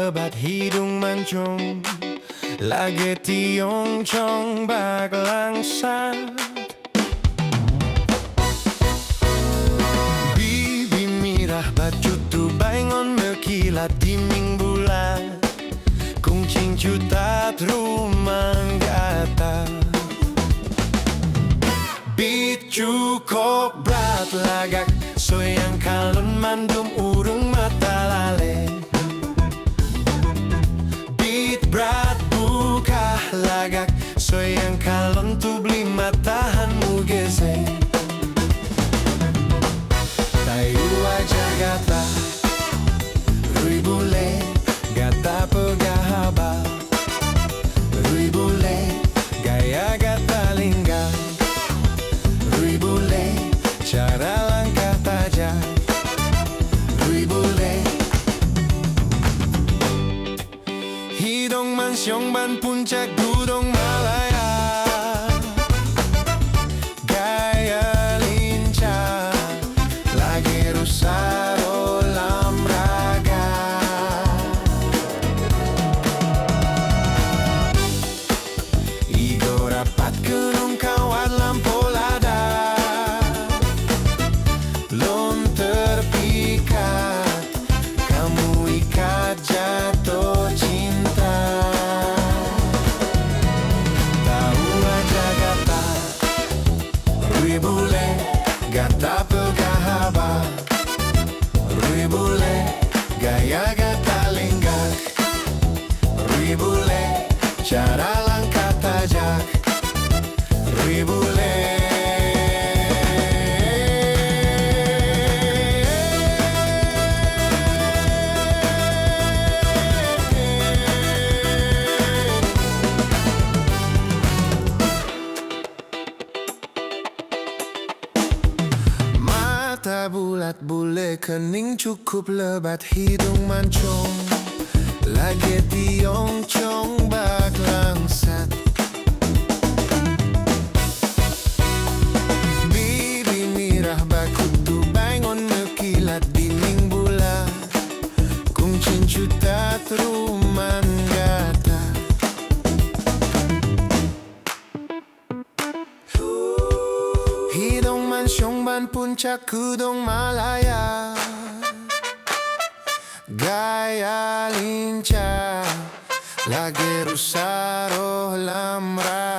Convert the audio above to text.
lebat hidung mancung, lagi tiong cong bak langsat. Bibi mirah baju tu baingon berkilat dinding bulan, kuncing juta rumah gata. Bit cukup berat lagak, soyang kalon mandum urung mata lale. Bit berat buka lagak, soyang kalon tu beli matahanmu gesek. Tayu aja gata, rui bule, gata pegahaba. Rui bule, gaya gata lingga. Rui bule, cara langkah tajam. Rui bule, hidung mansyong ban puncak gunung Malaya. Gaya lincah, lagi rusak dalam raga. Igo rapat gunung kawat lampu lada, lon terpikat, kamu ikat jatuh cinta. Tahu aja gata, rui bule, gata pegahaba. Rui bule, gaya gata linggak. Rui bule, cara langkah tajak. Rui bule. Mata bulat bule kening cukup lebat hidung mancung, lagi tiong cong bak langsat. Bibi mirah baku tu bangun mekilat dinding bulan, kuncing juta rumah gata. Hidung mansyong ban puncak gunung Malaya. Gaya lincah, lagi rusak dalam raga.